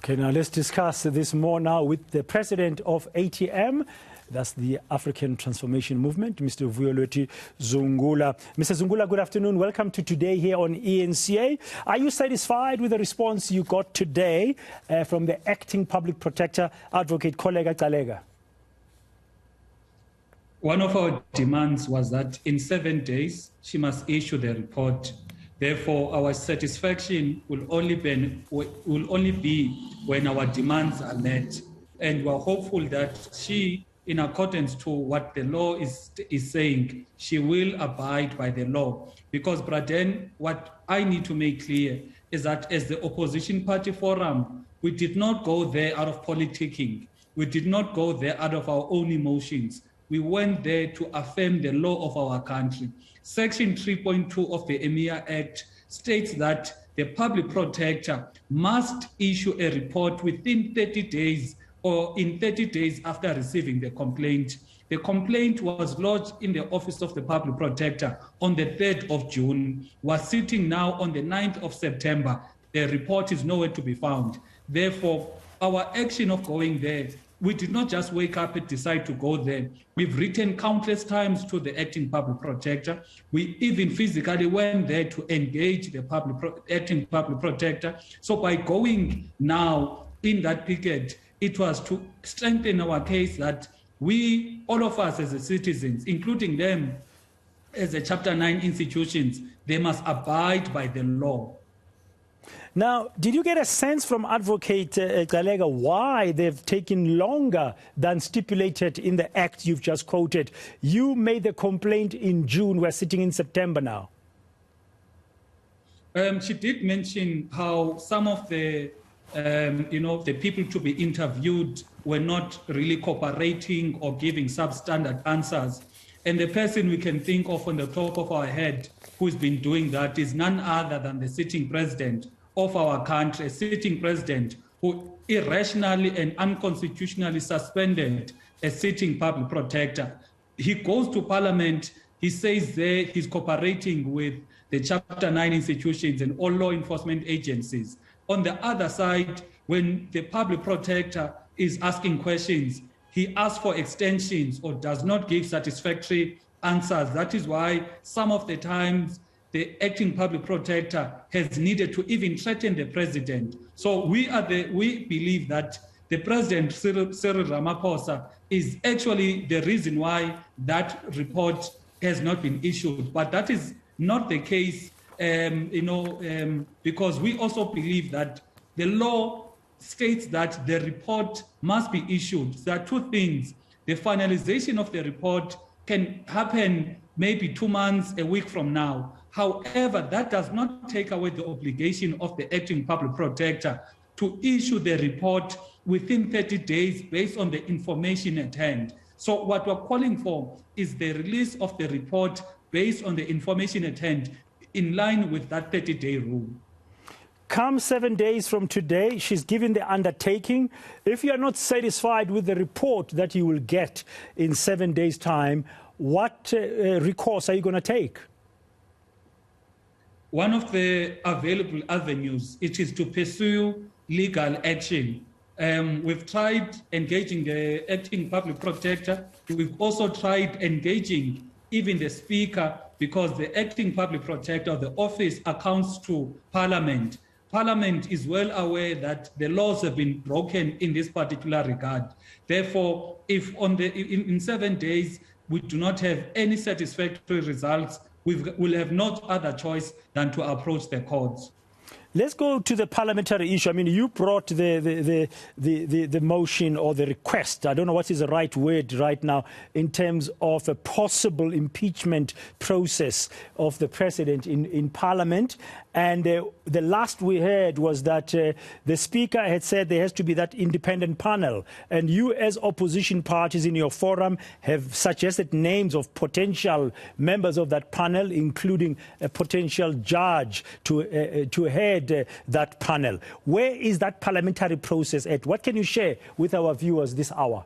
Okay, now let's discuss this more now with the president of ATM. That's the African Transformation Movement, Mr. Vuyolwethu Zungula. Mr. Zungula, good afternoon. Welcome to Today here on eNCA. Are you satisfied with the response you got today from the acting public protector, Advocate Koleka Gcaleka? One of our demands was that in 7 days, she must issue the report. Therefore, our satisfaction will only be when our demands are met. And we're hopeful that she, in accordance to what the law is saying, she will abide by the law. Because, Braden, what I need to make clear is that as the opposition party forum, we did not go there out of politicking. We did not go there out of our own emotions. We went there to affirm the law of our country. Section 3.2 of the eNCA Act states that the public protector must issue a report within 30 days or in 30 days after receiving the complaint. The complaint was lodged in the Office of the Public Protector on the 3rd of June. We're sitting now on the 9th of September. The report is nowhere to be found. Therefore, our action of going there, we did not just wake up and decide to go there. We've written countless times to the acting public protector. We even physically went there to engage the acting public protector. So by going now in that period, it was to strengthen our case that we, all of us as citizens, including them as a Chapter 9 institutions, they must abide by the law. Now, did you get a sense from Advocate Gcaleka why they've taken longer than stipulated in the act you've just quoted? You made the complaint in June. We're sitting in September now. She did mention how some of the, the people to be interviewed were not really cooperating or giving substandard answers. And the person we can think of on the top of our head who's been doing that is none other than the sitting president of our country, a sitting president who irrationally and unconstitutionally suspended a sitting public protector. He goes to Parliament, he says there he's cooperating with the Chapter 9 institutions and all law enforcement agencies. On the other side, when the public protector is asking questions, he asks for extensions or does not give satisfactory answers. That is why some of the times the acting public protector has needed to even threaten the president. So we believe that the president, Cyril Ramaphosa, is actually the reason why that report has not been issued. But that is not the case, because we also believe that the law states that the report must be issued. There are two things. The finalization of the report can happen maybe 2 months, a week from now. However, that does not take away the obligation of the acting public protector to issue the report within 30 days based on the information at hand. So what we're calling for is the release of the report based on the information at hand in line with that 30-day rule. Come 7 days from today, she's given the undertaking. If you are not satisfied with the report that you will get in 7 days' time, what recourse are you going to take? One of the available avenues, it is to pursue legal action. We've tried engaging the acting public protector. We've also tried engaging even the speaker, because the acting public protector of the office accounts to Parliament. Parliament is well aware that the laws have been broken in this particular regard. Therefore, if in 7 days we do not have any satisfactory results, we'll have no other choice than to approach the courts. Let's go to the parliamentary issue. I mean, you brought the motion or the request, I don't know what is the right word right now, in terms of a possible impeachment process of the president in Parliament. And the last we heard was that the Speaker had said there has to be that independent panel. And you, as opposition parties in your forum, have suggested names of potential members of that panel, including a potential judge to head that panel. Where is that parliamentary process at? What can you share with our viewers this hour?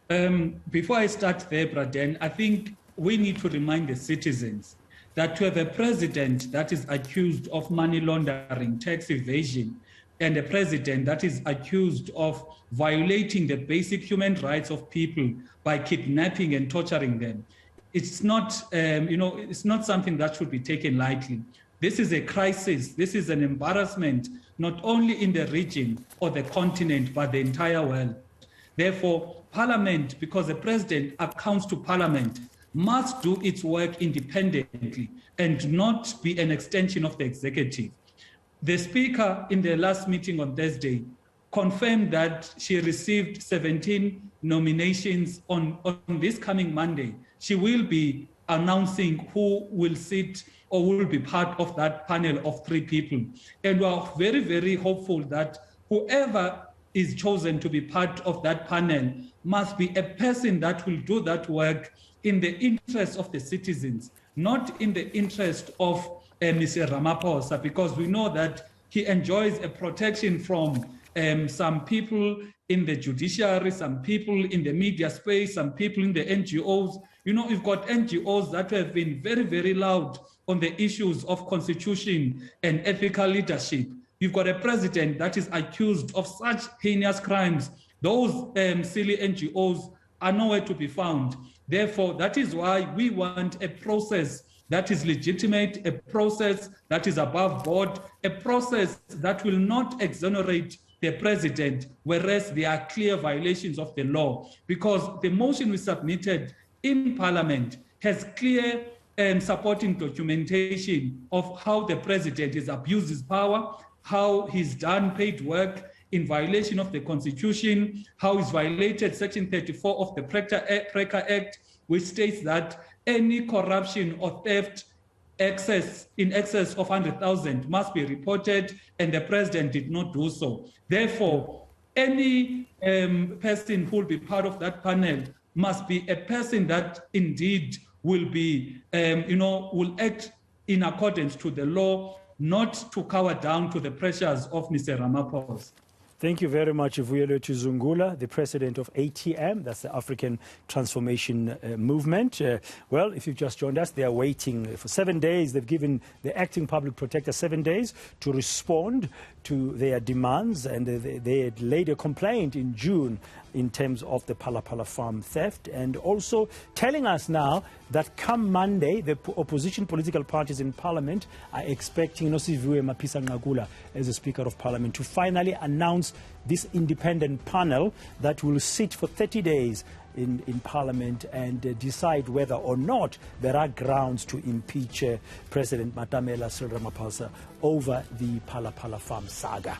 Before I start there, Braden, I think we need to remind the citizens that to have a president that is accused of money laundering, tax evasion, and a president that is accused of violating the basic human rights of people by kidnapping and torturing them. It's not, it's not something that should be taken lightly. This is a crisis. This is an embarrassment, not only in the region or the continent, but the entire world. Therefore, Parliament, because the president accounts to Parliament, must do its work independently and not be an extension of the executive. The Speaker, in the last meeting on Thursday, confirmed that she received 17 nominations on this coming Monday. She will be announcing who will sit or will be part of that panel of 3 people. And we are very, very hopeful that whoever is chosen to be part of that panel must be a person that will do that work in the interest of the citizens, not in the interest of Mr. Ramaphosa, because we know that he enjoys a protection from some people in the judiciary, some people in the media space, some people in the NGOs. You know, we've got NGOs that have been very, very loud on the issues of constitution and ethical leadership. You've got a president that is accused of such heinous crimes. Those silly NGOs are nowhere to be found. Therefore, that is why we want a process that is legitimate, a process that is above board, a process that will not exonerate the president, whereas there are clear violations of the law. Because the motion we submitted in Parliament has clear supporting documentation of how the president has abused his power, how he's done paid work in violation of the Constitution, how he's violated Section 34 of the PRECA Act, which states that any corruption or theft in excess of 100,000 must be reported, and the president did not do so. Therefore, any person who will be part of that panel must be a person that indeed will be, will act in accordance to the law, not to cower down to the pressures of Mr. Ramaphosa. Thank you very much, Vuyolwethu Zungula, the president of ATM, that's the African Transformation Movement. Well, if you've just joined us, they are waiting for 7 days. They've given the acting public protector 7 days to respond to their demands, and they had laid a complaint in June in terms of the Ramaphosa Farm Theft, and also telling us now that come Monday, the opposition political parties in Parliament are expecting Nosiviwe Mapisa-Nqakula as the Speaker of Parliament to finally announce this independent panel that will sit for 30 days in Parliament and decide whether or not there are grounds to impeach President Matamela Cyril Ramaphosa over the Ramaphosa Farm saga.